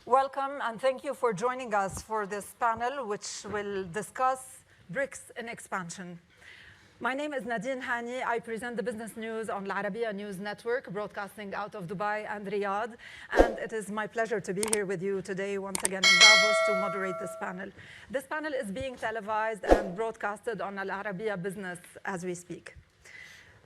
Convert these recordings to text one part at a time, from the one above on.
Welcome, and thank you for joining us for this panel, which will discuss BRICS in expansion. My name is Nadine Hani. I present the business news on Al Arabiya News Network, broadcasting out of Dubai and Riyadh. And it is my pleasure to be here with you today, once again in Davos, to moderate this panel. This panel is being televised and broadcasted on Al Arabiya Business as we speak.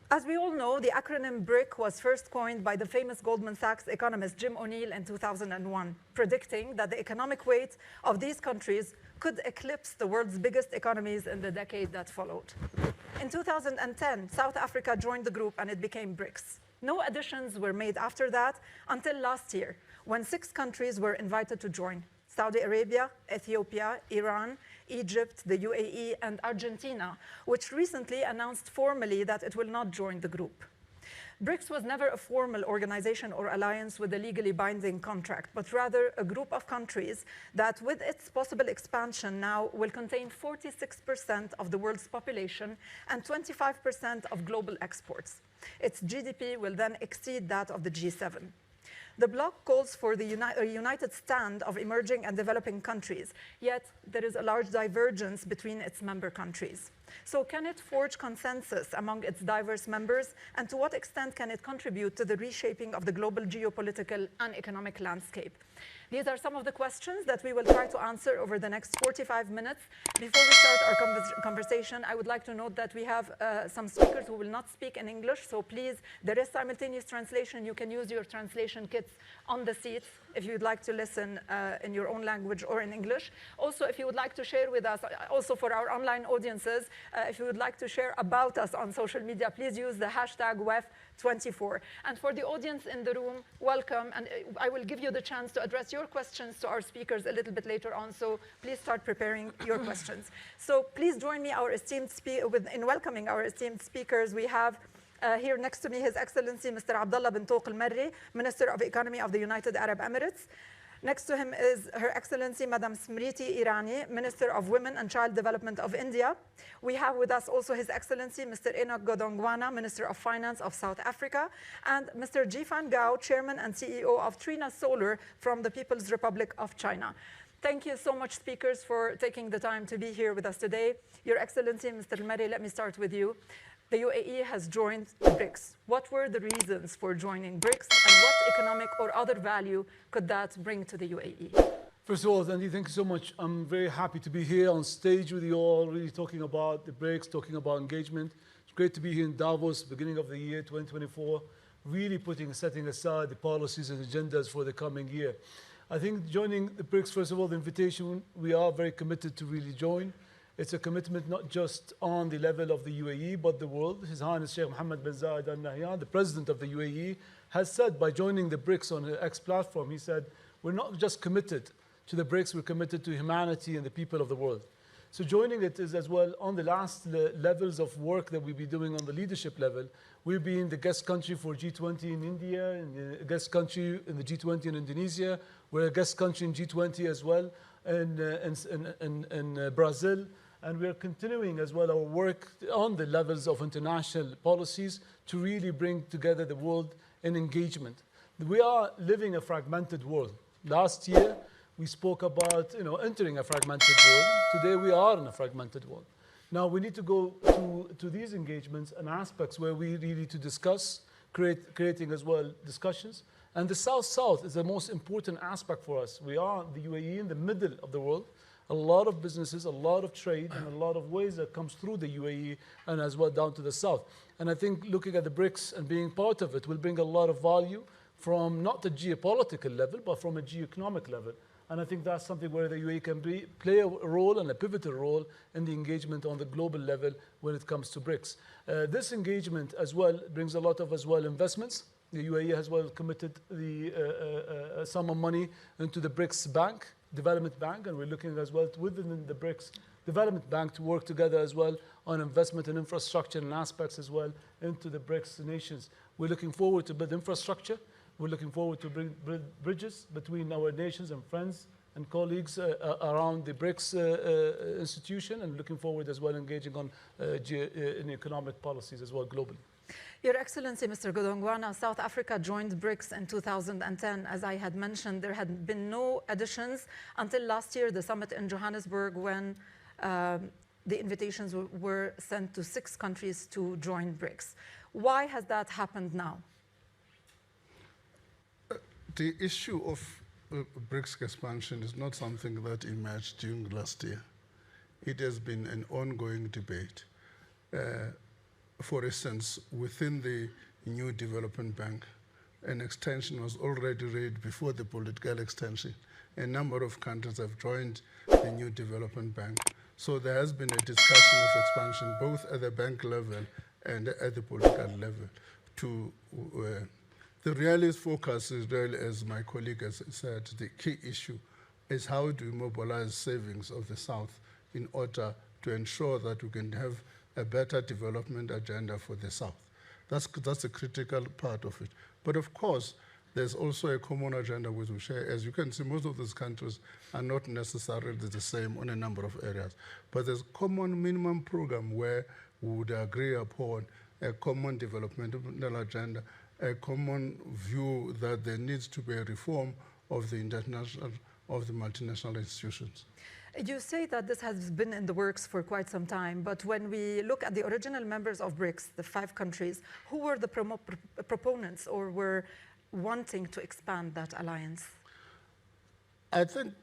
As we all know, the acronym BRIC was first coined by the famous Goldman Sachs economist Jim O'Neill in 2001, predicting that the economic weight of these countries could eclipse the world's biggest economies in the decade that followed. In 2010, South Africa joined the group and it became BRICS. No additions were made after that until last year, when 6 countries were invited to join: Saudi Arabia, Ethiopia, Iran, Egypt, the UAE, and Argentina, which recently announced formally that it will not join the group. BRICS was never a formal organization or alliance with a legally binding contract, but rather a group of countries that, with its possible expansion now, will contain 46% of the world's population and 25% of global exports. Its GDP will then exceed that of the G7. The bloc calls for a united stand of emerging and developing countries, yet there is a large divergence between its member countries. So can it forge consensus among its diverse members, and to what extent can it contribute to the reshaping of the global geopolitical and economic landscape? These are some of the questions that we will try to answer over the next 45 minutes. Before we start our conversation, I would like to note that we have some speakers who will not speak in English, so please, there is simultaneous translation. You can use your translation kits on the seats if you'd like to listen in your own language or in English. Also, if you would like to share with us, also for our online audiences, if you would like to share about us on social media, please use the hashtag WEF24. And for the audience in the room, welcome. And I will give you the chance to address your questions to our speakers a little bit later on. So please start preparing your questions. So please join me in welcoming our esteemed speakers. We have here next to me His Excellency Mr. Abdullah bin Tawq al-Marri, Minister of Economy of the United Arab Emirates. Next to him is Her Excellency Madam Smriti Irani, Minister of Women and Child Development of India. We have with us also His Excellency Mr. Enoch Godongwana, Minister of Finance of South Africa, and Mr. Jifan Gao, Chairman and CEO of Trina Solar from the People's Republic of China. Thank you so much, speakers, for taking the time to be here with us today. Your Excellency, Mr. Al-Marri, let me start with you. The UAE has joined BRICS. What were the reasons for joining BRICS, and what economic or other value could that bring to the UAE? First of all, Andy, thank you so much. I'm very happy to be here on stage with you all, really talking about the BRICS, talking about engagement. It's great to be here in Davos, beginning of the year 2024, really setting aside the policies and agendas for the coming year. I think joining the BRICS, first of all, the invitation, we are very committed to really join. It's a commitment not just on the level of the UAE, but the world. His Highness Sheikh Mohammed bin Zayed Al Nahyan, the president of the UAE, has said by joining the BRICS on the X platform, he said, we're not just committed to the BRICS, we're committed to humanity and the people of the world. So joining it is as well on the last levels of work that we'll be doing on the leadership level. We'll be in the guest country for G20 in India, in the guest country in the G20 in Indonesia. We're a guest country in G20 as well in Brazil. And we are continuing as well our work on the levels of international policies to really bring together the world in engagement. We are living a fragmented world. Last year, we spoke about entering a fragmented world. Today, we are in a fragmented world. Now, we need to go to these engagements and aspects where we really need to discuss, creating as well discussions. And the South-South is the most important aspect for us. We are the UAE in the middle of the world. A lot of businesses, a lot of trade, and a lot of ways that comes through the UAE and as well down to the south. And I think looking at the BRICS and being part of it will bring a lot of value from not the geopolitical level, but from a geoeconomic level. And I think that's something where the UAE can play a role and a pivotal role in the engagement on the global level when it comes to BRICS. This engagement as well brings a lot of investments. The UAE has well committed the sum of money into the BRICS Bank, Development Bank, and we're looking as well within the BRICS Development Bank to work together as well on investment in infrastructure and aspects as well into the BRICS nations. We're looking forward to build infrastructure. We're looking forward to build bridges between our nations and friends and colleagues around the BRICS institution, and looking forward as well engaging on in economic policies as well globally. Your Excellency, Mr. Godongwana, South Africa joined BRICS in 2010. As I had mentioned, there had been no additions until last year, the summit in Johannesburg, when the invitations were sent to 6 countries to join BRICS. Why has that happened now? The issue of BRICS expansion is not something that emerged during last year. It has been an ongoing debate. For instance, within the new development bank, an extension was already read before the political extension. A number of countries have joined the new development bank. So there has been a discussion of expansion both at the bank level and at the political level. The realist focus is really, as my colleague has said, the key issue is how do we mobilize savings of the South in order to ensure that we can have a better development agenda for the South. That's a critical part of it. But of course, there's also a common agenda which we share. As you can see, most of these countries are not necessarily the same on a number of areas. But there's a common minimum program where we would agree upon a common developmental agenda, a common view that there needs to be a reform of the international, of the multinational institutions. You say that this has been in the works for quite some time, but when we look at the original members of BRICS, the 5 countries, who were the proponents or were wanting to expand that alliance? I think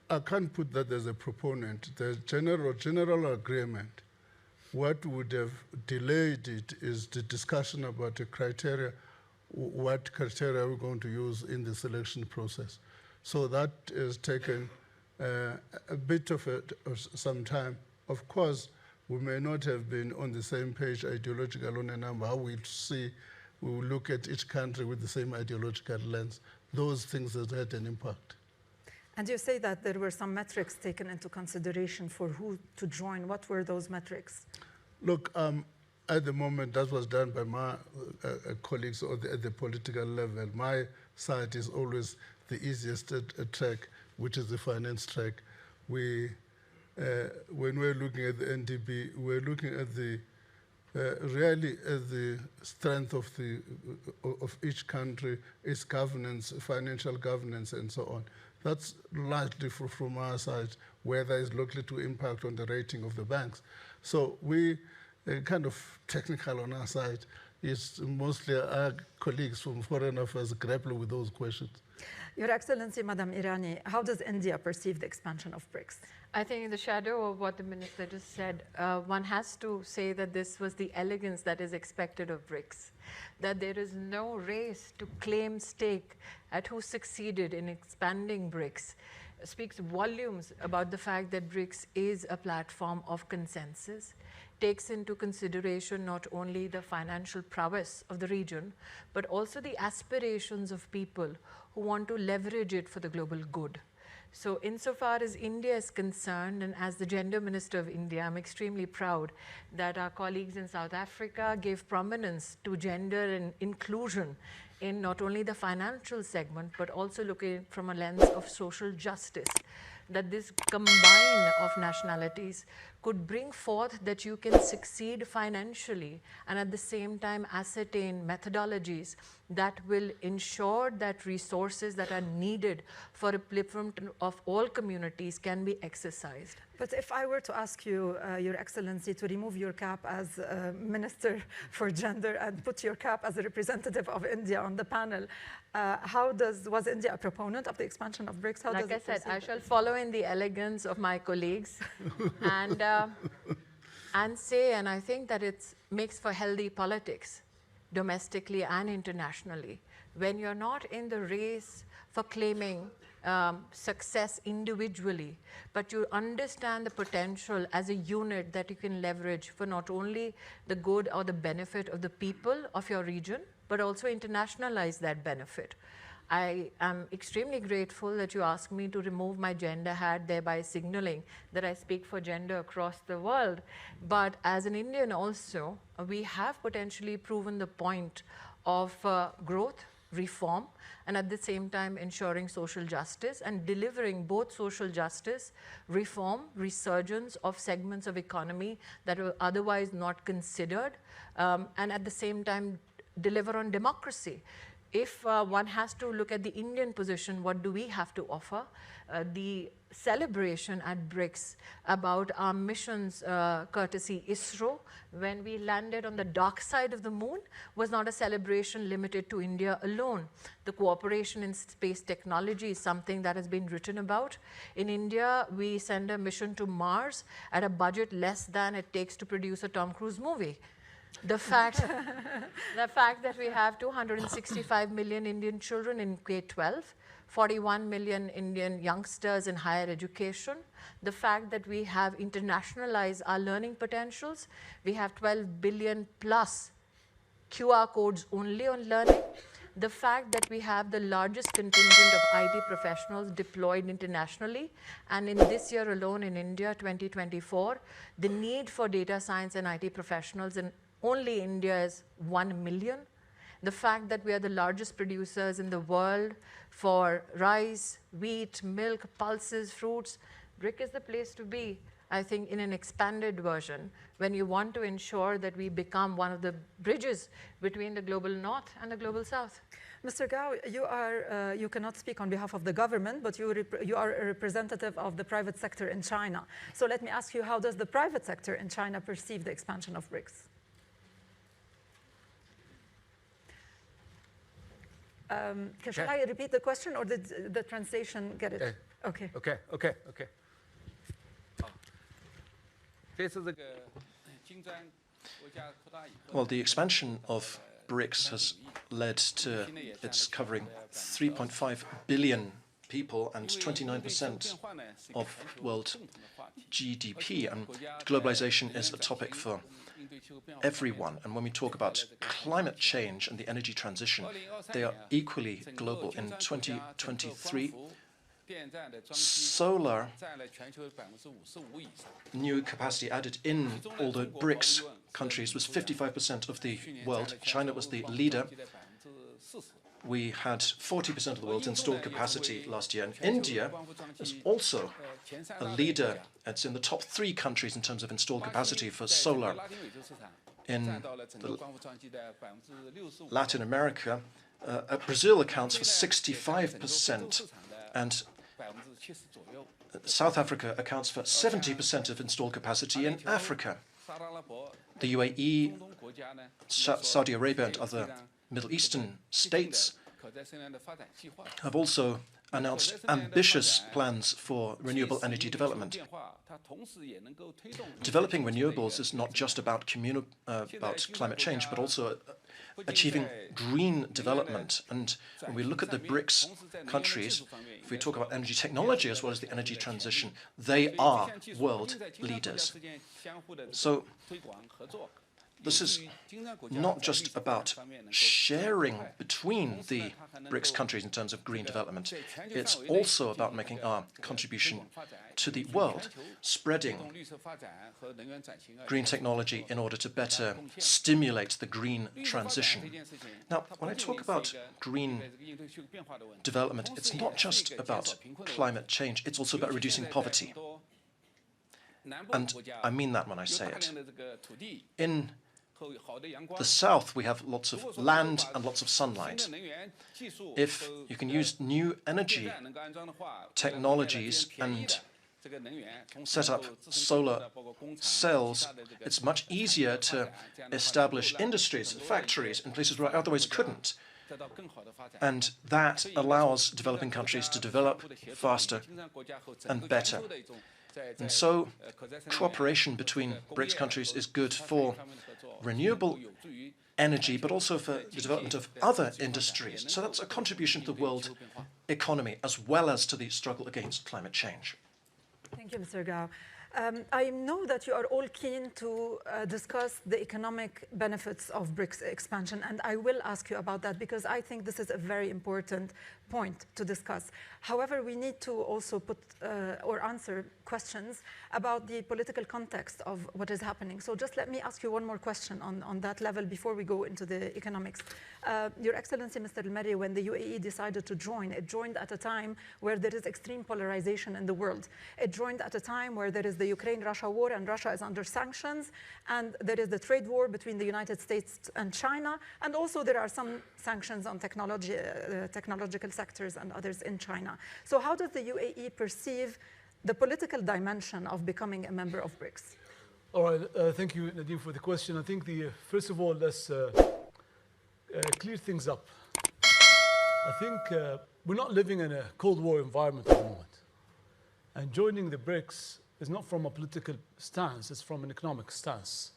I can't put that there's a proponent. There's general agreement. What would have delayed it is the discussion about the criteria, what criteria we're going to use in the selection process. So that has taken a bit of some time. Of course, we may not have been on the same page ideological on a number. How we will look at each country with the same ideological lens. Those things have had an impact. And you say that there were some metrics taken into consideration for who to join. What were those metrics? Look, at the moment, that was done by my colleagues at the political level. My side is always the easiest track, which is the finance track. When we're looking at the NDB, we're looking at really at the strength of each country, its governance, financial governance, and so on. That's largely from our side, where that is likely to impact on the rating of the banks. So we kind of technical on our side. It's mostly our colleagues from Foreign Affairs grapple with those questions. Your Excellency, Madam Irani, how does India perceive the expansion of BRICS? I think in the shadow of what the minister just said, one has to say that this was the elegance that is expected of BRICS, that there is no race to claim stake at who succeeded in expanding BRICS. Speaks volumes about the fact that BRICS is a platform of consensus, takes into consideration not only the financial prowess of the region, but also the aspirations of people who want to leverage it for the global good. So insofar as India is concerned, and as the Gender Minister of India, I'm extremely proud that our colleagues in South Africa gave prominence to gender and inclusion in not only the financial segment, but also looking from a lens of social justice, that this combine of nationalities could bring forth that you can succeed financially and at the same time ascertain methodologies that will ensure that resources that are needed for upliftment of all communities can be exercised. But if I were to ask you, Your Excellency, to remove your cap as Minister for Gender and put your cap as a representative of India on the panel, was India a proponent of the expansion of BRICS? Like I said, I shall follow in the elegance of my colleagues and say, and I think that it makes for healthy politics, domestically and internationally, when you're not in the race for claiming success individually, but you understand the potential as a unit that you can leverage for not only the good or the benefit of the people of your region, but also internationalize that benefit. I am extremely grateful that you asked me to remove my gender hat, thereby signaling that I speak for gender across the world. But as an Indian also, we have potentially proven the point of growth, reform, and at the same time ensuring social justice and delivering both social justice, reform, resurgence of segments of economy that were otherwise not considered, and at the same time deliver on democracy. If one has to look at the Indian position, what do we have to offer? The celebration at BRICS about our missions courtesy ISRO, when we landed on the dark side of the moon, was not a celebration limited to India alone. The cooperation in space technology is something that has been written about. In India, we send a mission to Mars at a budget less than it takes to produce a Tom Cruise movie. The fact that we have 265 million Indian children in K-12, 41 million Indian youngsters in higher education, the fact that we have internationalized our learning potentials, we have 12 billion plus QR codes only on learning, the fact that we have the largest contingent of IT professionals deployed internationally, and in this year alone in India, 2024, the need for data science and IT professionals in only India is 1 million. The fact that we are the largest producers in the world for rice, wheat, milk, pulses, fruits, BRIC is the place to be, I think, in an expanded version, when you want to ensure that we become one of the bridges between the global north and the global south. Mr. Gao, you cannot speak on behalf of the government, but you are a representative of the private sector in China. So let me ask you, how does the private sector in China perceive the expansion of BRICS? Shall I repeat the question, or did the translation get it? Okay. Okay. Well, the expansion of BRICS has led to its covering 3.5 billion people and 29% of world GDP. And globalization is a topic for everyone. And when we talk about climate change and the energy transition, they are equally global. In 2023, solar new capacity added in all the BRICS countries was 55% of the world. China was the leader. We had 40% of the world's installed capacity last year. And India is also a leader. It's in the top 3 countries in terms of installed capacity for solar. In Latin America, Brazil accounts for 65%, and South Africa accounts for 70% of installed capacity in Africa. The UAE, Saudi Arabia, and other Middle Eastern states have also announced ambitious plans for renewable energy development. Developing renewables is not just about climate change, but also achieving green development. And when we look at the BRICS countries, if we talk about energy technology as well as the energy transition, they are world leaders. So this is not just about sharing between the BRICS countries in terms of green development. It's also about making our contribution to the world, spreading green technology in order to better stimulate the green transition. Now, when I talk about green development, it's not just about climate change, it's also about reducing poverty. And I mean that when I say it. In the south, we have lots of land and lots of sunlight. If you can use new energy technologies and set up solar cells, it's much easier to establish industries, factories in places where I otherwise couldn't. And that allows developing countries to develop faster and better. And so cooperation between BRICS countries is good for renewable energy, but also for the development of other industries. So that's a contribution to the world economy, as well as to the struggle against climate change. Thank you, Mr. Gao. I know that you are all keen to discuss the economic benefits of BRICS expansion, and I will ask you about that because I think this is a very important point to discuss. However, we need to also put or answer questions about the political context of what is happening. So just let me ask you one more question on that level before we go into the economics. Your Excellency, Mr. Al-Marri, when the UAE decided to join, it joined at a time where there is extreme polarization in the world. It joined at a time where there is the Ukraine-Russia war and Russia is under sanctions, and there is the trade war between the United States and China, and also there are some sanctions on technological sectors and others in China. So how does the UAE perceive the political dimension of becoming a member of BRICS? All right, thank you, Nadine, for the question. I think first of all, let's clear things up. I think we're not living in a Cold War environment at the moment. And joining the BRICS is not from a political stance, it's from an economic stance.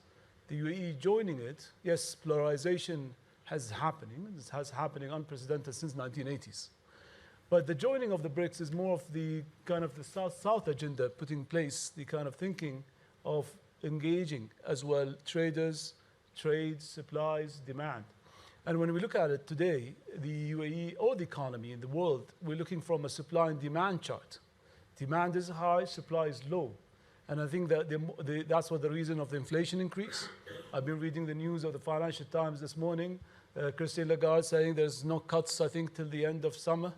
The UAE joining it, yes, polarization has happening. It has happening unprecedented since 1980s. But the joining of the BRICS is more of the kind of the South-South agenda, putting in place the kind of thinking of engaging as well traders, trade, supplies, demand. And when we look at it today, the UAE or the economy in the world, we're looking from a supply and demand chart. Demand is high, supply is low. And I think that that's what the reason of the inflation increase. I've been reading the news of the Financial Times this morning. Christine Lagarde saying there's no cuts, I think, till the end of summer.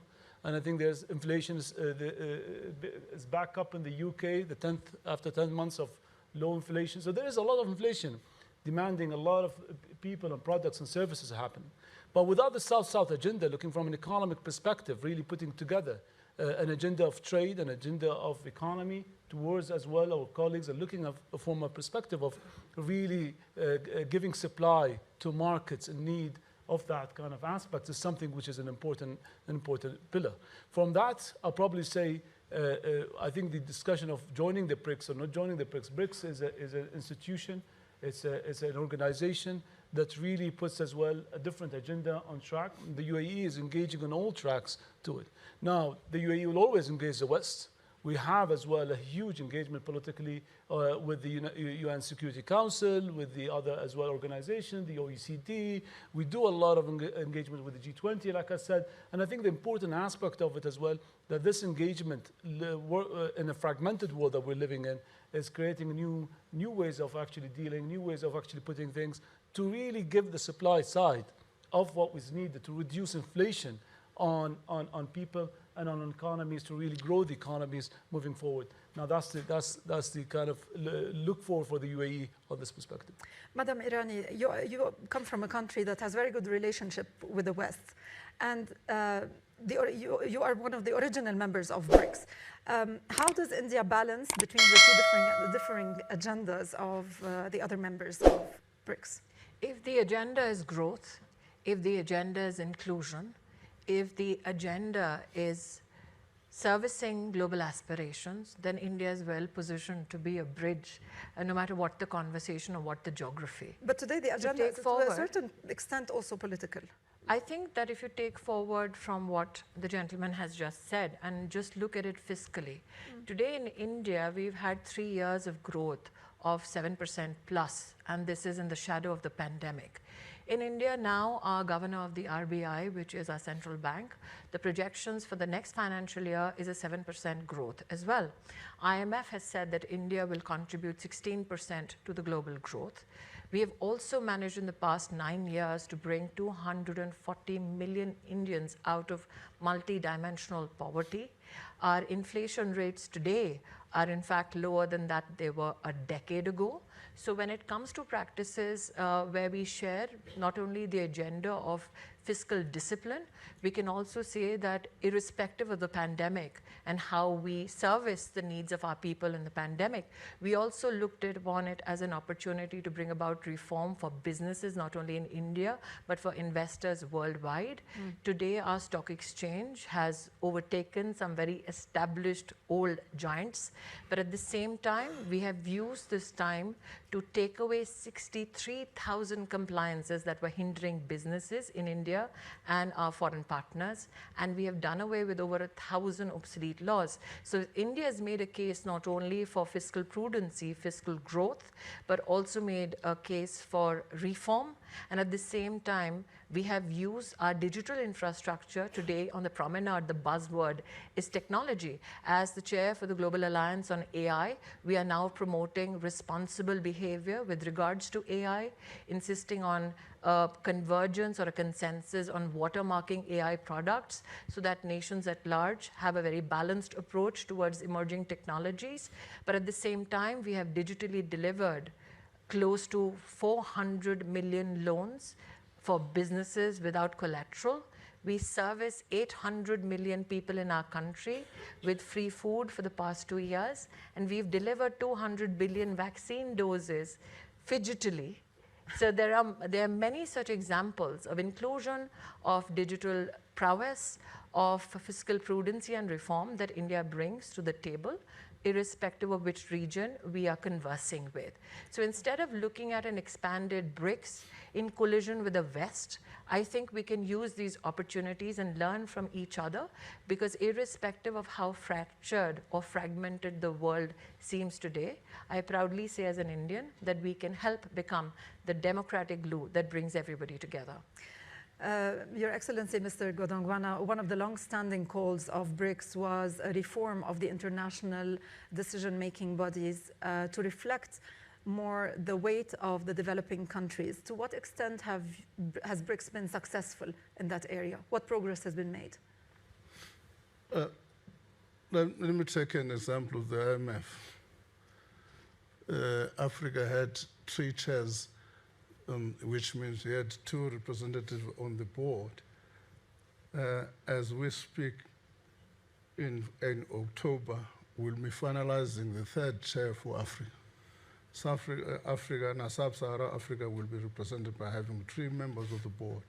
And I think there's inflation is back up in the UK, after 10 months of low inflation. So there is a lot of inflation demanding a lot of people and products and services happening. But without the South-South agenda, looking from an economic perspective, really putting together an agenda of trade, an agenda of economy towards as well our colleagues are looking at from a perspective of really giving supply to markets in need of that kind of aspect is something which is an important pillar. From that, I'll probably say, I think the discussion of joining the BRICS or not joining the BRICS, BRICS is an institution, it's an organization that really puts as well a different agenda on track. The UAE is engaging on all tracks to it. Now, the UAE will always engage the West. We have as well a huge engagement politically with the UN Security Council, with the other as well organizations, the OECD. We do a lot of engagement with the G20, like I said. And I think the important aspect of it as well, that this engagement in a fragmented world that we're living in is creating new ways of actually dealing, new ways of actually putting things to really give the supply side of what was needed to reduce inflation on people and on economies to really grow the economies moving forward. Now that's the kind of look for the UAE on this perspective. Madam Irani, you come from a country that has very good relationship with the West, and you are one of the original members of BRICS. How does India balance between the two differing agendas of the other members of BRICS? If the agenda is growth, if the agenda is inclusion, if the agenda is servicing global aspirations, then India is well positioned to be a bridge, no matter what the conversation or what the geography. But today the agenda is to a certain extent also political. I think that if you take forward from what the gentleman has just said and just look at it fiscally, today in India we've had 3 years of growth of 7% plus, and this is in the shadow of the pandemic. In India now, our governor of the RBI, which is our central bank, the projections for the next financial year is a 7% growth as well. IMF has said that India will contribute 16% to the global growth. We have also managed in the past 9 years to bring 240 million Indians out of multi-dimensional poverty. Our inflation rates today are in fact lower than that they were a decade ago. So when it comes to practices where we share not only the agenda of fiscal discipline, we can also say that irrespective of the pandemic and how we service the needs of our people in the pandemic, we also looked upon it as an opportunity to bring about reform for businesses, not only in India, but for investors worldwide. Today, our stock exchange has overtaken some very established old giants, but at the same time, we have used this time to take away 63,000 compliances that were hindering businesses in India and our foreign partners, and we have done away with over 1,000 obsolete laws. So India has made a case not only for fiscal prudency, fiscal growth, but also made a case for reform And at the same time, we have used our digital infrastructure today on the promenade. The buzzword is technology. As the chair for the Global Alliance on AI, we are now promoting responsible behavior with regards to AI, insisting on convergence or a consensus on watermarking AI products so that nations at large have a very balanced approach towards emerging technologies. But at the same time, we have digitally delivered close to 400 million loans for businesses without collateral. We service 800 million people in our country with free food for the past 2 years, and we've delivered 200 billion vaccine doses digitally. So there are many such examples of inclusion, of digital prowess, of fiscal prudency and reform that India brings to the table, irrespective of which region we are conversing with. So instead of looking at an expanded BRICS in collision with the West, I think we can use these opportunities and learn from each other, because irrespective of how fractured or fragmented the world seems today, I proudly say as an Indian that we can help become the democratic glue that brings everybody together. Your Excellency, Mr. Godongwana, one of the long-standing calls of BRICS was a reform of the international decision-making bodies to reflect more the weight of the developing countries. To what extent has BRICS been successful in that area? What progress has been made? Let me take an example of the IMF. Africa had 3 chairs, which means we had 2 representatives on the board. As we speak, in October, we'll be finalizing the 3rd chair for Africa. South Africa and Sub-Saharan Africa will be represented by having 3 members of the board.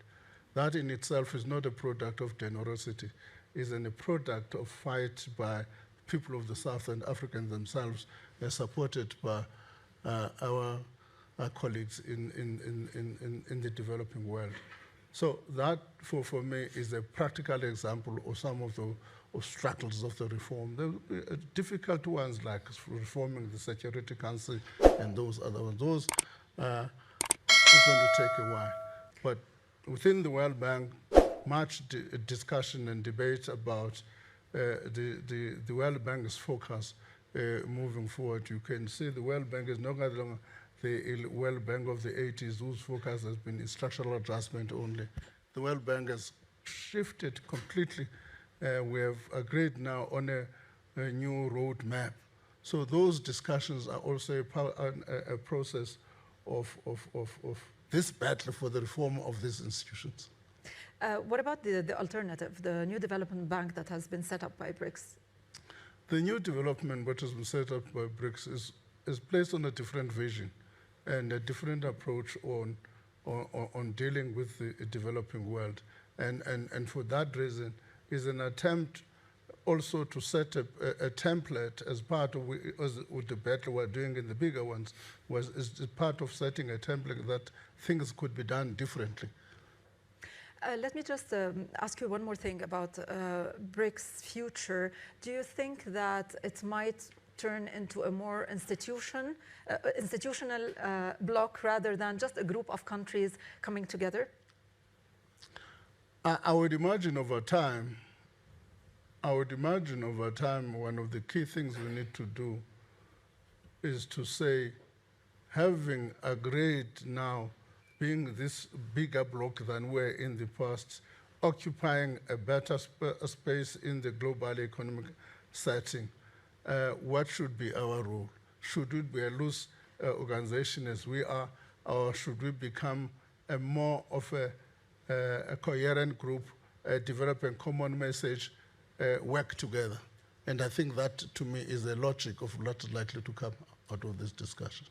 That in itself is not a product of generosity. It's a product of fight by people of the South and Africans themselves, supported by our colleagues in the developing world. So that, for me, is a practical example of some of the struggles of the reform. The difficult ones, like reforming the Security Council and those other ones, those are going to take a while. But within the World Bank, much discussion and debate about the World Bank's focus moving forward. You can see the World Bank is no longer the World Bank of the 80s, whose focus has been structural adjustment only. The World Bank has shifted completely. We have agreed now on a new roadmap. So those discussions are also a process of this battle for the reform of these institutions. What about the alternative, the new development bank that has been set up by BRICS? The new development which has been set up by BRICS is placed on a different vision and a different approach on dealing with the developing world. And for that reason, is an attempt also to set a template as part of with the battle we're doing in the bigger ones, is part of setting a template that things could be done differently. Let me just ask you one more thing about BRICS' future. Do you think that it might turn into a more institutional bloc rather than just a group of countries coming together? I would imagine over time, one of the key things we need to do is to say, having agreed now, being this bigger bloc than we're in the past, occupying a better space in the global economic setting, what should be our role? Should we be a loose organization as we are, or should we become more of a coherent group, develop a common message, work together? And I think that, to me, is the logic of what is likely to come out of this discussion.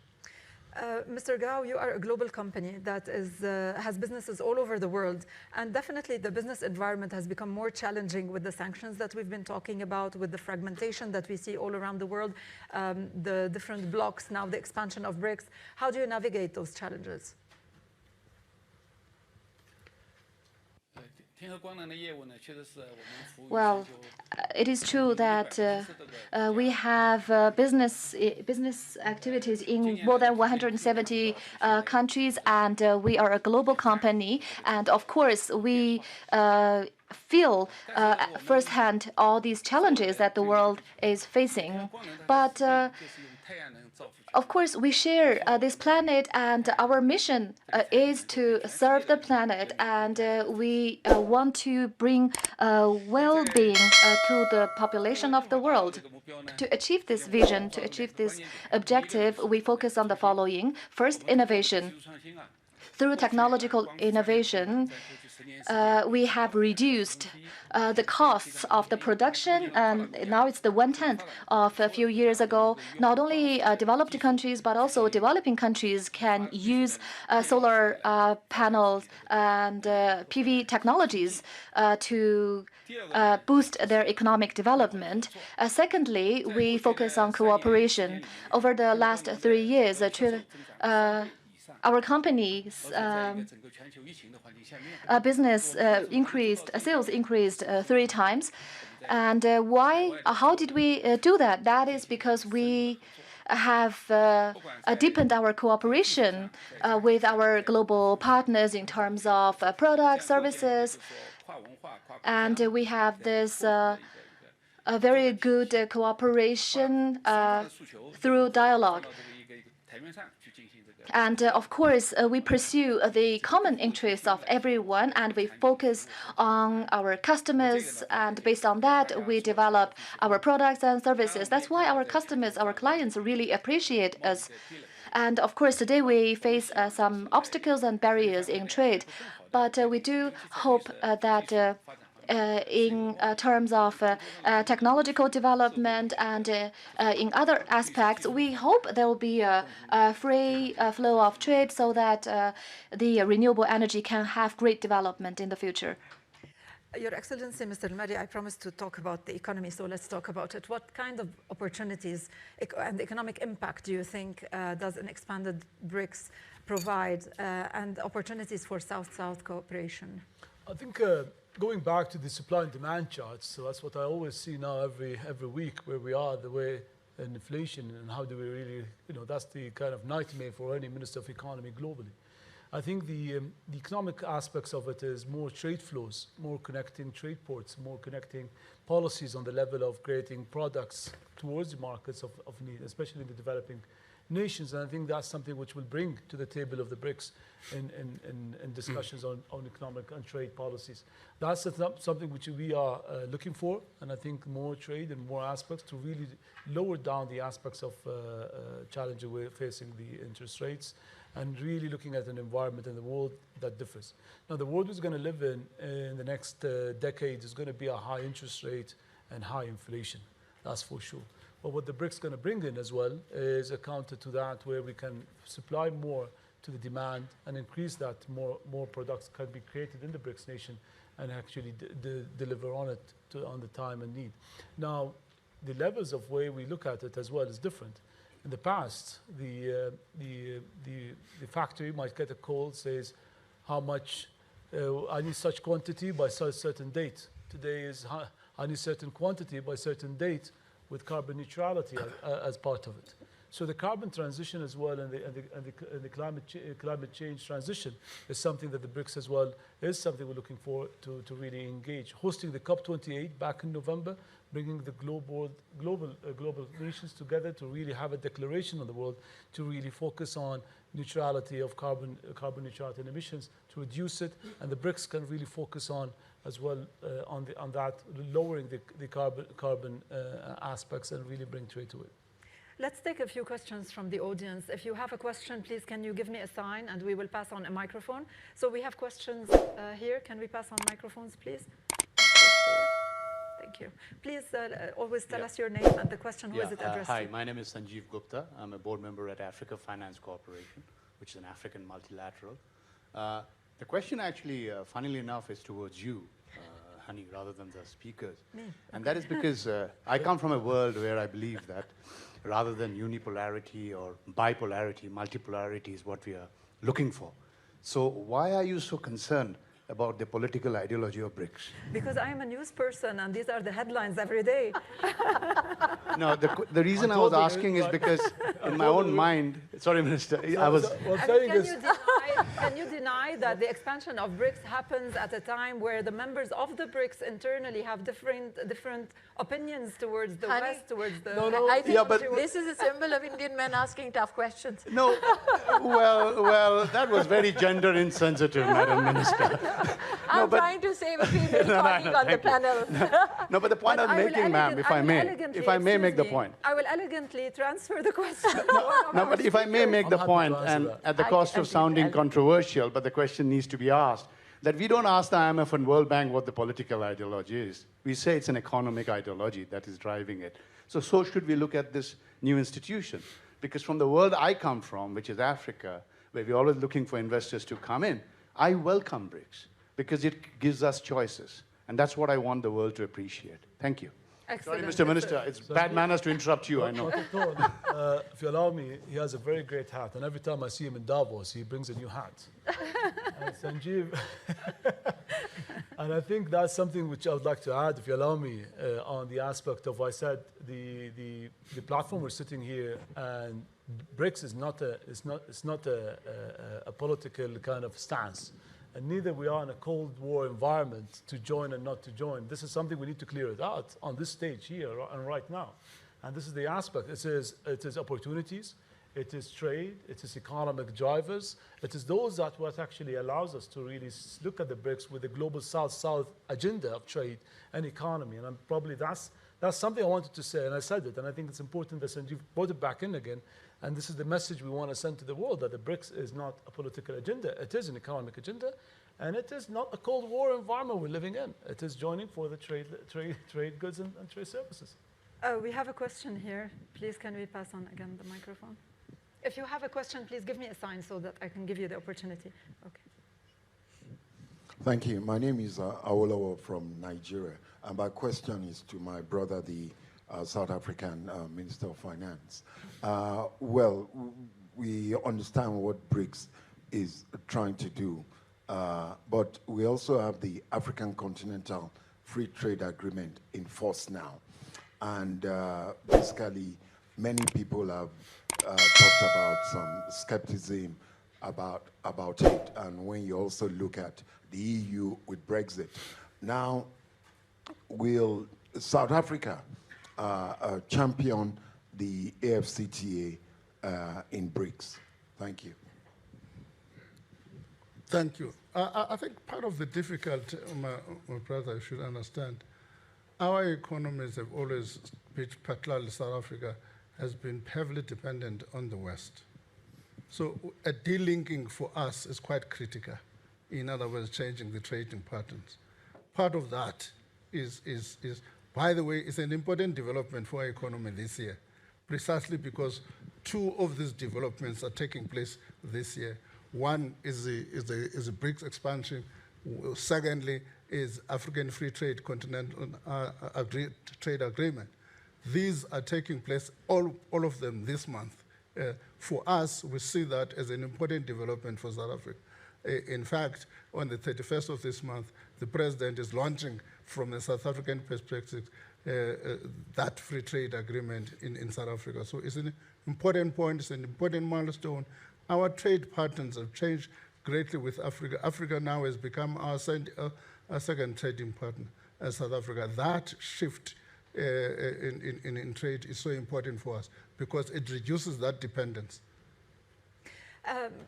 Mr. Gao, you are a global company that has businesses all over the world, and definitely the business environment has become more challenging with the sanctions that we've been talking about, with the fragmentation that we see all around the world, the different blocks, now the expansion of BRICS. How do you navigate those challenges? Well, it is true that We have business activities in more than 170 countries, and we are a global company. And of course, we feel firsthand all these challenges that the world is facing. But of course, we share this planet, and our mission is to serve the planet, and we want to bring well-being to the population of the world. To achieve this vision, to achieve this objective, we focus on the following. First, innovation. Through technological innovation, we have reduced the costs of the production, and now it's the 1/10 of a few years ago. Not only developed countries, but also developing countries can use solar panels and PV technologies to boost their economic development. Secondly, we focus on cooperation. Over the last 3 years, our company's business sales increased 3 times. And how did we do that? That is because we have deepened our cooperation with our global partners in terms of products, services. And we have this a very good cooperation through dialogue. And of course, we pursue the common interests of everyone, and we focus on our customers, and based on that, we develop our products and services. That's why our customers, our clients really appreciate us. And of course, today we face some obstacles and barriers in trade, but we do hope that in terms of technological development and in other aspects, we hope there will be a free flow of trade so that the renewable energy can have great development in the future. Your Excellency, Mr. Al-Mari, I promised to talk about the economy, so let's talk about it. What kind of opportunities and economic impact do you think does an expanded BRICS provide, and opportunities for South-South cooperation? I think going back to the supply and demand charts, so that's what I always see now every week, where we are, the way in inflation, and how do we really, that's the kind of nightmare for any Minister of Economy globally. I think the economic aspects of it is more trade flows, more connecting trade ports, more connecting policies on the level of creating products towards the markets of need, especially in the developing nations. And I think that's something which will bring to the table of the BRICS in discussions on economic and trade policies. That's something which we are looking for, and I think more trade and more aspects to really lower down the aspects of challenge we're facing, the interest rates, and really looking at an environment in the world that differs. Now, the world is going to live in the next decade is going to be a high interest rate and high inflation, that's for sure. But what the BRICS is going to bring in as well is a counter to that, where we can supply more to the demand and increase that more products can be created in the BRICS nation and actually deliver on it on the time and need. Now, the levels of way we look at it as well is different. In the past, the factory might get a call, says how much I need such quantity by such certain date. Today is I need certain quantity by certain date, with carbon neutrality as part of it. So the carbon transition as well, and the climate change transition is something that the BRICS as well is something we're looking for to really engage. Hosting the COP28 back in November, bringing the global nations together to really have a declaration on the world to really focus on neutrality of carbon neutrality and emissions, to reduce it, and the BRICS can really focus on as well on that, lowering the carbon aspects and really bring trade to it. Let's take a few questions from the audience. If you have a question, please can you give me a sign and we will pass on a microphone. So we have questions here. Can we pass on microphones, please? Thank you. Please always tell us your name and the question. Who is it addressed to? Hi, my name is Sanjeev Gupta. I'm a board member at Africa Finance Corporation, which is an African multilateral. The question actually, funnily enough, is towards you, Hani, rather than the speakers. Me? And that is because I come from a world where I believe that rather than unipolarity or bipolarity, multipolarity is what we are looking for. So why are you so concerned about the political ideology of BRICS? Because I am a news person and these are the headlines every day. No, the reason I was asking is because in my own mind, sorry, Minister, I was... Well, I saying mean, is, can you deny that the expansion of BRICS happens at a time where the members of the BRICS internally have different opinions towards the Honey, West, towards the... I think Yeah, but- this is a symbol of Indian men asking tough questions. No, well, that was very gender insensitive, Madam Minister. I'm but- trying to save a female colleague on the panel. No, but the point But I'm I will making, ma'am, if I may make the excuse me, point. I will elegantly transfer the question. to one of No, our but if I may speakers. make the happy to point, answer and that. at the I cost of think sounding I'll- controversial, but the question needs to be asked, that we don't ask the IMF and World Bank what the political ideology is. We say it's an economic ideology that is driving it. So should we look at this new institution. Because from the world I come from, which is Africa, where we're always looking for investors to come in, I welcome BRICS because it gives us choices. And that's what I want the world to appreciate. Thank you. Sorry, Excellent. Mr. Minister, it's bad manners to interrupt you, I know. Not at all. If you allow me, he has a very great hat, and every time I see him in Davos, he brings a new hat. And Sanjeev, and I think that's something which I would like to add, if you allow me, on the aspect of I said the platform we're sitting here, and BRICS is not a political kind of stance. And neither we are in a Cold War environment to join and not to join. This is something we need to clear it out on this stage here and right now. And this is the aspect. It is opportunities, it is trade, it is economic drivers. It is those that what actually allows us to really look at the BRICS with the global South-South agenda of trade and economy. And probably that's something I wanted to say, and I said it. And I think it's important that Sanjeev brought it back in again. And this is the message we want to send to the world, that the BRICS is not a political agenda. It is an economic agenda, and it is not a Cold War environment we're living in. It is joining for the trade goods and trade services. We have a question here. Please, can we pass on again the microphone? If you have a question, please give me a sign so that I can give you the opportunity. Okay. Thank you. My name is L.A.Locos from Nigeria, and my question is to my brother, the South African Minister of Finance. Well, we understand what BRICS is trying to do, but we also have the African Continental Free Trade Agreement in force now. And basically, many people have talked about some skepticism about it. And when you also look at the EU with Brexit, now will South Africa champion the AfCFTA in BRICS? Thank you. Thank you. I think part of the difficulty, my brother should understand, our economies have always, particularly South Africa, has been heavily dependent on the West. So a delinking for us is quite critical. In other words, changing the trading patterns. Part of that is by the way, it's an important development for our economy this year, precisely because two of these developments are taking place this year. One is the BRICS expansion. Secondly, is African Free Trade Continental Trade Agreement. These are taking place, all of them this month. For us, we see that as an important development for South Africa. In fact, on the 31st of this month, the President is launching, from a South African perspective, that free trade agreement in South Africa. So it's an important point, it's an important milestone. Our trade patterns have changed greatly with Africa. Africa now has become our second trading partner as South Africa. That shift in trade is so important for us because it reduces that dependence.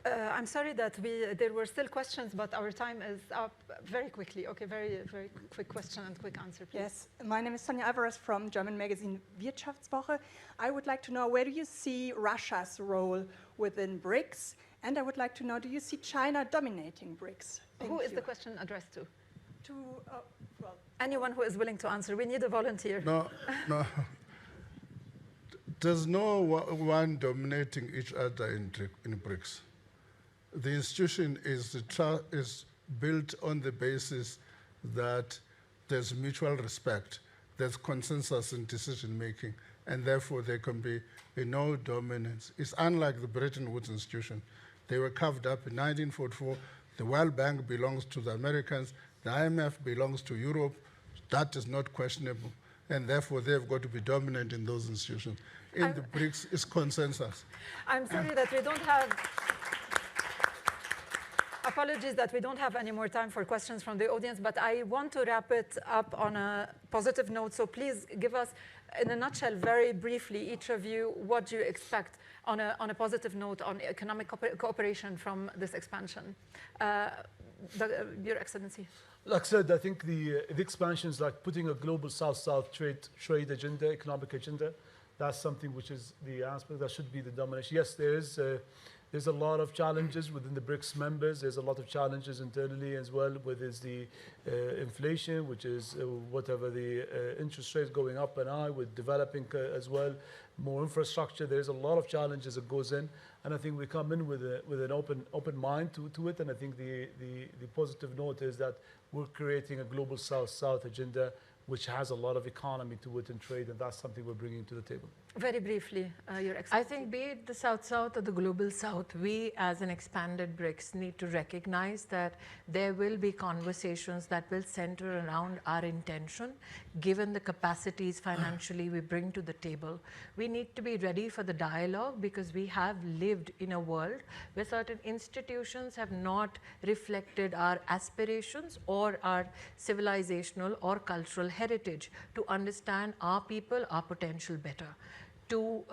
I'm sorry that there were still questions, but our time is up very quickly. Okay, very, very quick question and quick answer, please. Yes, my name is Sonja Alvarez from German magazine Wirtschaftswoche. I would like to know, where do you see Russia's role within BRICS? And I would like to know, do you see China dominating BRICS? Who is the question addressed to? Well, anyone who is willing to answer. We need a volunteer. No. There's no one dominating each other in BRICS. The institution is built on the basis that there's mutual respect, there's consensus in decision making, and therefore there can be no dominance. It's unlike the Bretton Woods institution. They were carved up in 1944. The World Bank belongs to the Americans. The IMF belongs to Europe. That is not questionable. And therefore, they've got to be dominant in those institutions. In the BRICS, it's consensus. I'm sorry that we don't have... Apologies that we don't have any more time for questions from the audience, but I want to wrap it up on a positive note. So please give us, in a nutshell, very briefly, each of you, what do you expect on a positive note on economic cooperation from this expansion? Your Excellency. Like I said, I think the expansion is like putting a global South-South trade agenda, economic agenda. That's something which is the aspect that should be the domination. Yes, there's a lot of challenges within the BRICS members. There's a lot of challenges internally as well, whether it's the inflation, which is whatever the interest rates going up and high, with developing as well, more infrastructure. There's a lot of challenges that goes in, and I think we come in with an open mind to it. And I think the positive note is that we're creating a global South-South agenda, which has a lot of economy to it and trade, and that's something we're bringing to the table. Very briefly, Your Excellency. I think be it the South-South or the Global South, we as an expanded BRICS need to recognize that there will be conversations that will center around our intention, given the capacities financially we bring to the table. We need to be ready for the dialogue because we have lived in a world where certain institutions have not reflected our aspirations or our civilizational or cultural heritage to understand our people, our potential better. To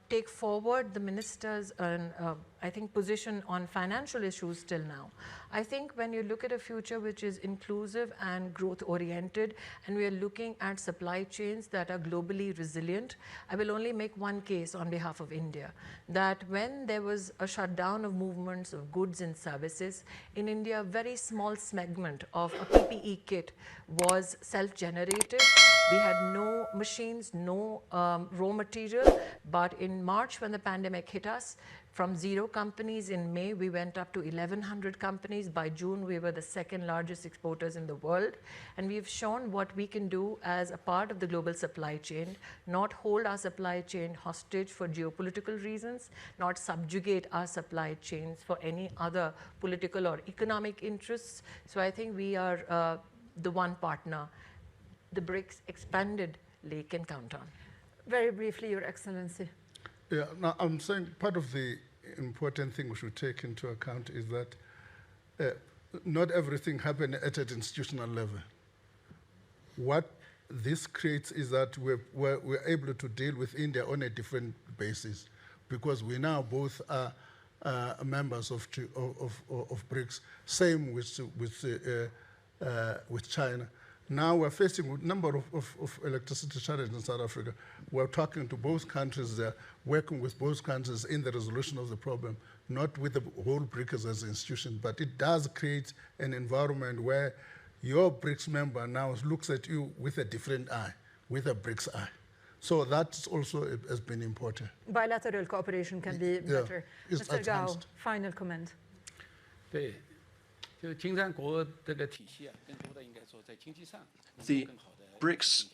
take forward the minister's, I think, position on financial issues till now. I think when you look at a future which is inclusive and growth-oriented, and we are looking at supply chains that are globally resilient, I will only make one case on behalf of India, that when there was a shutdown of movements of goods and services, in India, a very small segment of a PPE kit was self-generated. We had no machines, no raw material, but in March when the pandemic hit us, from 0 companies in May, we went up to 1,100 companies. By June, we were the second largest exporters in the world. And we've shown what we can do as a part of the global supply chain, not hold our supply chain hostage for geopolitical reasons, not subjugate our supply chains for any other political or economic interests. So I think we are the one partner the BRICS expandedly can count on. Very briefly, Your Excellency. Yeah, now I'm saying part of the important thing we should take into account is that not everything happens at an institutional level. What this creates is that we're able to deal with India on a different basis because we now both are members of BRICS, same with China. Now we're facing a number of electricity challenges in South Africa. We're talking to both countries there, working with both countries in the resolution of the problem, not with the whole BRICS as an institution, but it does create an environment where your BRICS member now looks at you with a different eye, with a BRICS eye. So that also has been important. Bilateral cooperation can be better. Mr. Gao, final comment. The BRICS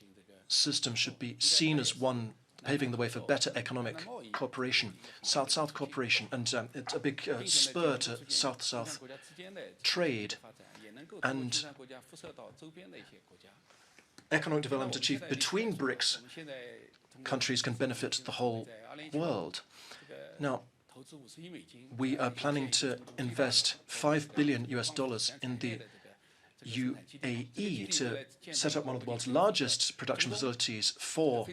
system should be seen as one paving the way for better economic cooperation, South-South cooperation, and it's a big spur to South-South trade and economic development achieved between BRICS countries can benefit the whole world. Now, we are planning to invest $5 billion in the UAE to set up one of the world's largest production facilities for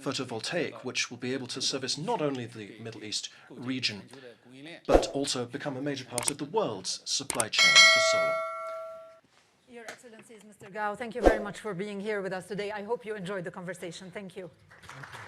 photovoltaic, which will be able to service not only the Middle East region, but also become a major part of the world's supply chain for solar. Your Excellencies, Mr. Gao, thank you very much for being here with us today. I hope you enjoyed the conversation. Thank you. Thank you.